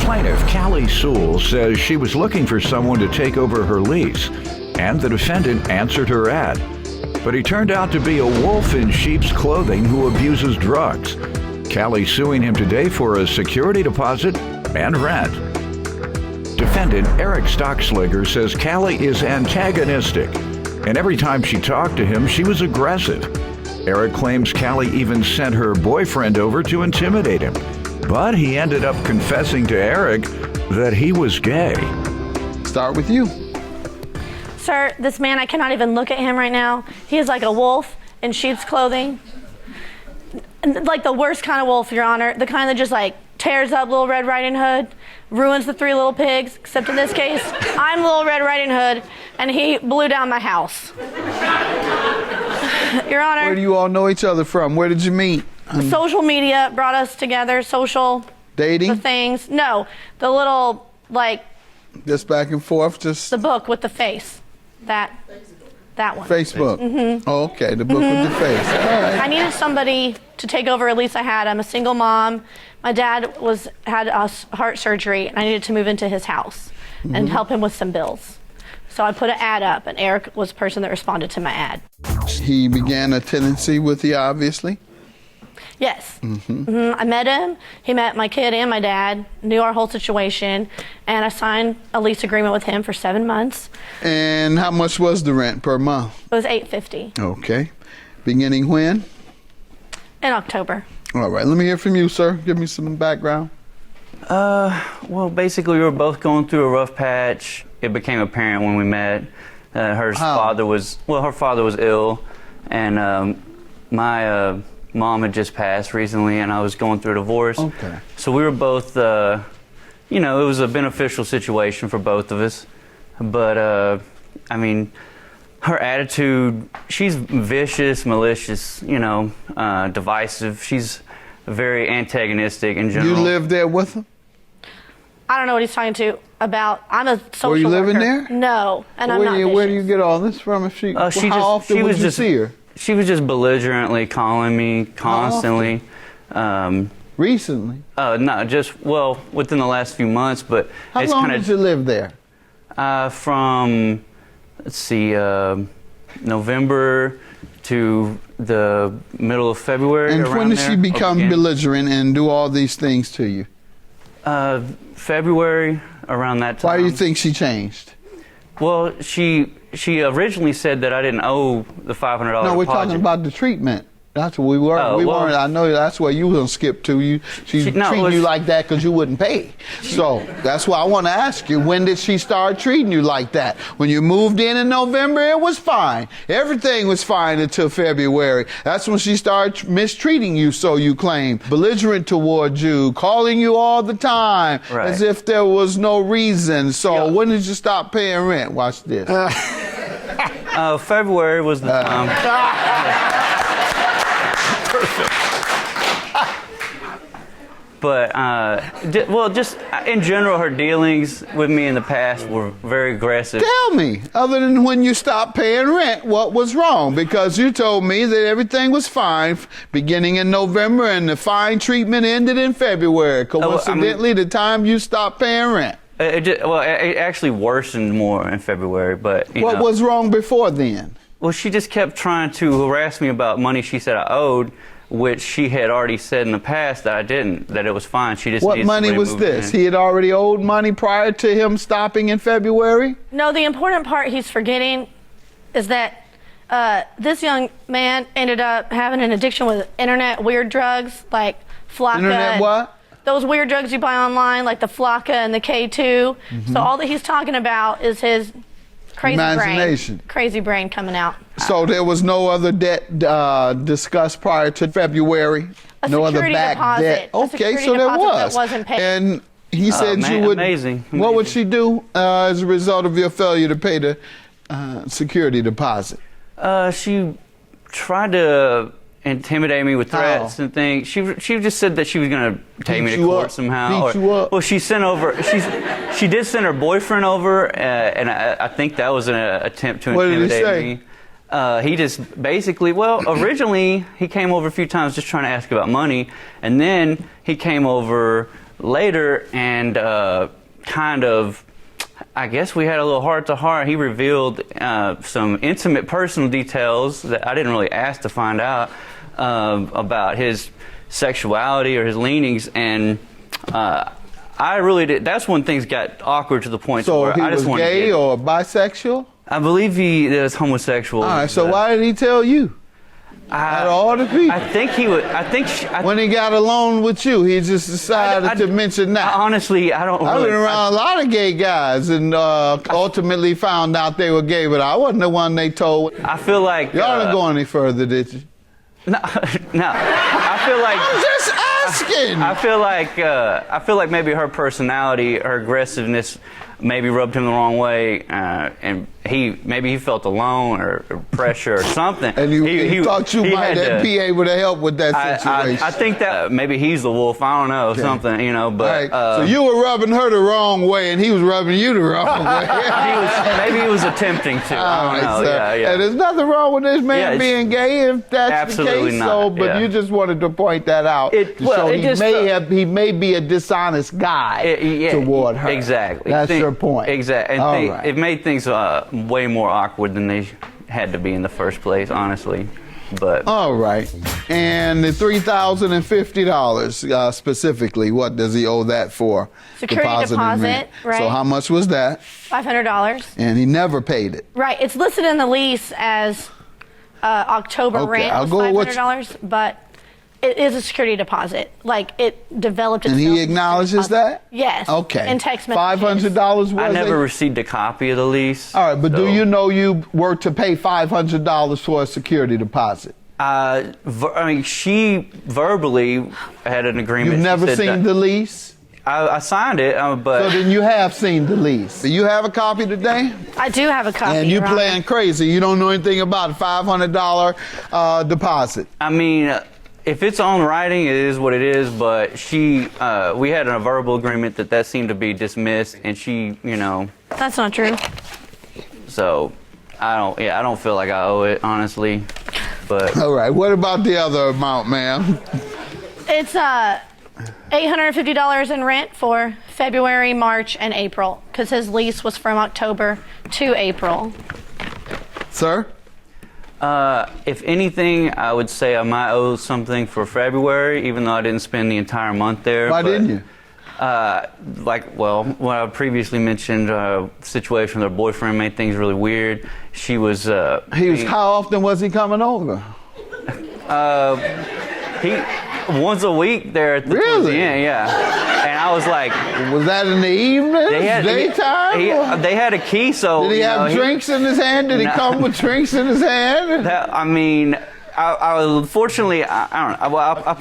Plaintiff, Callie Sewell, says she was looking for someone to take over her lease, and the defendant answered her ad. But he turned out to be a wolf in sheep's clothing who abuses drugs. Callie suing him today for a security deposit and rent. Defendant Eric Stocksliger says Callie is antagonistic, and every time she talked to him, she was aggressive. Eric claims Callie even sent her boyfriend over to intimidate him, but he ended up confessing to Eric that he was gay. Start with you. Sir, this man, I cannot even look at him right now. He is like a wolf in sheep's clothing. Like the worst kind of wolf, Your Honor. The kind that just like tears up Little Red Riding Hood, ruins the Three Little Pigs, except in this case, I'm Little Red Riding Hood, and he blew down my house. Your Honor. Where do you all know each other from? Where did you meet? Social media brought us together. Social. Dating? The things. No, the little, like. Just back and forth, just. The book with the face. That one. Facebook. Mm-hmm. Oh, okay, the book with the face. All right. I needed somebody to take over a lease I had. I'm a single mom. My dad had a heart surgery, and I needed to move into his house and help him with some bills. So I put an ad up, and Eric was the person that responded to my ad. He began a tenancy with you, obviously? Yes. I met him. He met my kid and my dad, knew our whole situation, and I signed a lease agreement with him for 7 months. And how much was the rent per month? It was $850. Okay. Beginning when? In October. All right, let me hear from you, sir. Give me some background. Well, basically, we were both going through a rough patch. It became apparent when we met. Her father was ill, and my mom had just passed recently, and I was going through a divorce. Okay. So we were both, you know, it was a beneficial situation for both of us. But, I mean, her attitude, she's vicious, malicious, you know, divisive. She's very antagonistic in general. You lived there with him? I don't know what he's talking to about. I'm a social worker. Were you living there? No, and I'm not vicious. Where do you get all this from? How often would you see her? She was just belligerently calling me constantly. Recently? Not just, well, within the last few months, but how long did you live there? From, let's see, November to the middle of February. And when did she become belligerent and do all these things to you? February, around that time. Why do you think she changed? Well, she originally said that I didn't owe the $500 deposit. No, we're talking about the treatment. That's what we were. Weren't. I know that's where you were going to skip to. She treated you like that because you wouldn't pay. So that's why I want to ask you, when did she start treating you like that? When you moved in November, it was fine. Everything was fine until February. That's when she started mistreating you, so you claim. Belligerent towards you, calling you all the time, right, as if there was no reason. So when did you stop paying rent? Watch this. February was the time. But, well, just in general, her dealings with me in the past were very aggressive. Tell me, other than when you stopped paying rent, what was wrong? Because you told me that everything was fine beginning in November and the fine treatment ended in February. Coincidentally, the time you stopped paying rent. It actually worsened more in February, but, what was wrong before then? Well, she just kept trying to harass me about money she said I owed, which she had already said in the past that I didn't, that it was fine. She just What money was this? He had already owed money prior to him stopping in February? No, the important part he's forgetting is that this young man ended up having an addiction with internet weird drugs like Flocka. Internet what? Those weird drugs you buy online like the Flocka and the K2. So all that he's talking about is his crazy brain coming out. So there was no other debt discussed prior to February? No other back debt? Okay, so there was. That wasn't paid. And he said you would. Amazing. What would she do as a result of your failure to pay the security deposit? She tried to intimidate me with threats and things. She just said that she was going to take me to court somehow. Beat you up. Well, she did send her boyfriend over, and I think that was an attempt to intimidate me. He just basically, originally he came over a few times just trying to ask about money, and then he came over later, and kind of, I guess we had a little heart-to-heart. He revealed some intimate personal details that I didn't really ask to find out about his sexuality or his leanings, and I really did. That's when things got awkward to the point where I just wanted to gay or bisexual? I believe he is homosexual. All right, so why did he tell you? Out of all the people, I think he would. When he got alone with you, he just decided to mention that. Honestly, I don't. I've been around a lot of gay guys, and ultimately found out they were gay, but I wasn't the one they told. I feel like y'all didn't go any further, did you? No. I feel like I'm just asking. I feel like maybe her personality, her aggressiveness, maybe rubbed him the wrong way, and maybe he felt alone or pressure or something. And he thought you might be able to help with that situation. I think that maybe he's the wolf. I don't know, something, you know. But so you were rubbing her the wrong way, and he was rubbing you the wrong way. Maybe he was attempting to. I don't know. Yeah. And there's nothing wrong with this man being gay if that's the case. Not. So, but you just wanted to point that out. He may be a dishonest guy toward her. Exactly. That's your point. Exactly. And it made things way more awkward than they had to be in the first place, honestly. But all right. And the $3,050 specifically, what does he owe that for? Security deposit, right? So how much was that? $500. And he never paid it. Right. It's listed in the lease as October rent was $500, but it is a security deposit. Like, it developed itself. And he acknowledges that? Yes. Okay. In text messages. $500 was I never received a copy of the lease. All right, but do you know you were to pay $500 for a security deposit? I mean, she verbally had an agreement. You've never seen the lease? I signed it, but... So then you have seen the lease. Do you have a copy today? I do have a copy. And you playing crazy. You don't know anything about a $500 deposit. I mean... If it's on writing, it is what it is, but we had a verbal agreement that seemed to be dismissed, and she, you know... That's not true. So, I don't feel like I owe it, honestly, but... All right, what about the other amount, ma'am? It's $850 in rent for February, March, and April, because his lease was from October to April. Sir? If anything, I would say I might owe something for February, even though I didn't spend the entire month there. Why didn't you? What I previously mentioned, the situation with her boyfriend made things really weird. She was... How often was he coming over? Once a week there at the towards the end, yeah. And I was like... Was that in the evening? Daytime? They had a key, so... Did he have drinks in his hand? Did he come with drinks in his hand? Unfortunately, I don't know. Well, I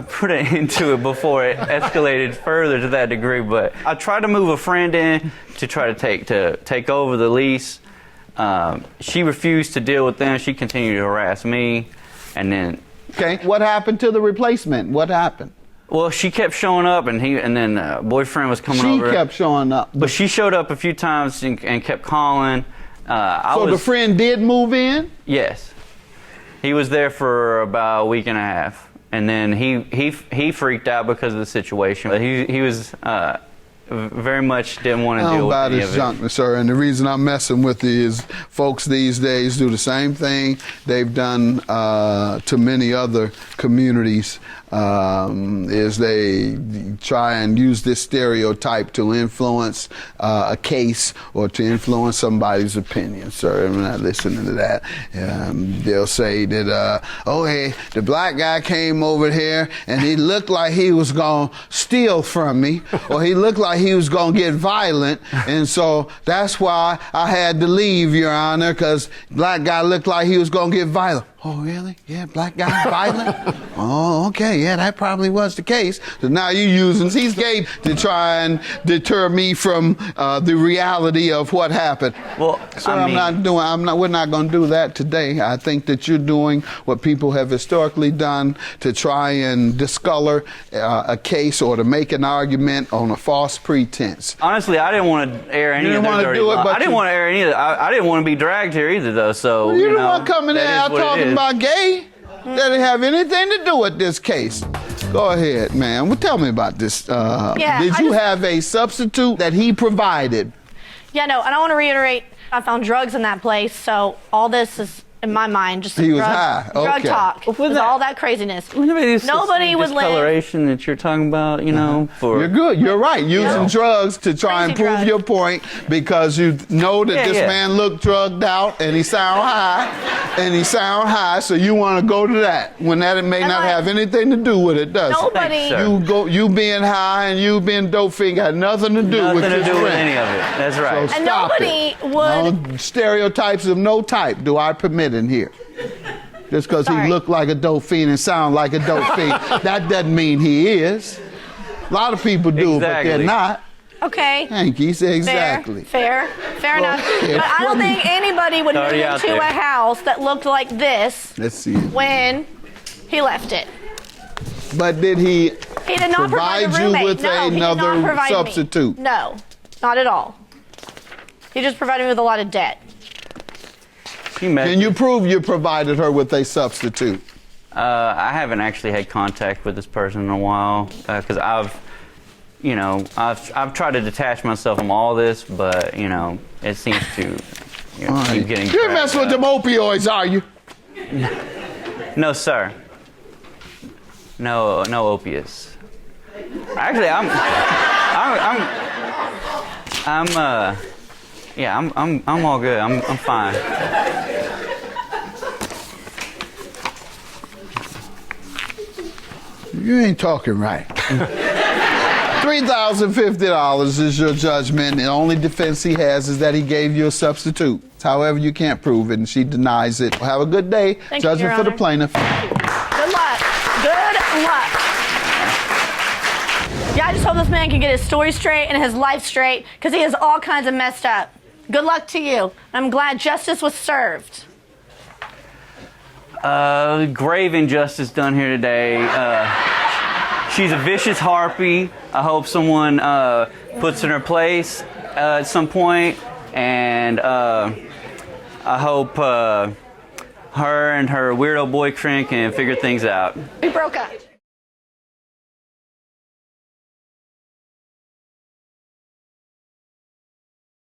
put it into it before it escalated further to that degree. But I tried to move a friend in to try to take over the lease. She refused to deal with them. She continued to harass me, and then... Okay. What happened to the replacement? What happened? Well, she kept showing up, and then boyfriend was coming over. She kept showing up. But she showed up a few times and kept calling. The friend did move in? Yes. He was there for about a week and a half, and then he freaked out because of the situation. But he was very much didn't want to deal with any of it. Junk, sir. And the reason I'm messing with you is folks these days do the same thing they've done to many other communities. Is they try and use this stereotype to influence a case or to influence somebody's opinion, sir. I'm not listening to that. They'll say that, hey, the black guy came over here and he looked like he was going to steal from me, or he looked like he was going to get violent, and so that's why I had to leave, Your Honor, because black guy looked like he was going to get violent. Oh, really? Yeah, black guy violent? Oh, okay. Yeah, that probably was the case. So now you're using he's gay to try and deter me from the reality of what happened. Well, sir, we're not going to do that today. I think that you're doing what people have historically done to try and discolor a case or to make an argument on a false pretense. Honestly, I didn't want to air any of their dirty laundry. I didn't want to air any of it. I didn't want to be dragged here either, though. So you don't want to come in there talking about gay. That didn't have anything to do with this case. Go ahead, man. Well, tell me about this. Yeah, did you have a substitute that he provided? Yeah, no, and I want to reiterate, I found drugs in that place, so all this is, in my mind, just he was high. Drug Okay. talk. With all that craziness. Nobody would live. Discoloration that you're talking about, you know, for... You're good. You're right. Using drugs to try and prove your point because you know that this man looked drugged out and he sound high, so you want to go to that when that may not have anything to do with it, does Nobody. it? You being high and you being dope fiend got nothing to do with Nothing to this do with rent. any of it. That's right. So And stop nobody it. would. No stereotypes of no type do I permit in here. Just because he looked like a dope fiend and sound like a dope fiend, that doesn't mean he is. A lot of people do, but they're not. Okay. Thank you. Exactly. Fair enough. But I don't think anybody would move into a house that looked like this. Let's see. When he left it. But did he did not provide a you roommate. with No, he did not another provide me. substitute? No, not at all. He just provided me with a lot of debt. Can you prove you provided her with a substitute? I haven't actually had contact with this person in a while because I've tried to detach myself from all this, but it seems to keep getting. You're messing with them opioids, are you? No, sir. No opiates. Actually, I'm all good. I'm fine. You ain't talking right. $3,050 is your judgment. The only defense he has is that he gave you a substitute. However, you can't prove it, and she denies it. Have a good day. Thank Judgment you, for the Honor. plaintiff. Good luck. Good luck. Yeah, I just hope this man can get his story straight and his life straight because he is all kinds of messed up. Good luck to you. I'm glad justice was served. Grave injustice done here today. She's a vicious harpy. I hope someone puts in her place at some point, and I hope her and her weirdo boyfriend can figure things out. We broke up.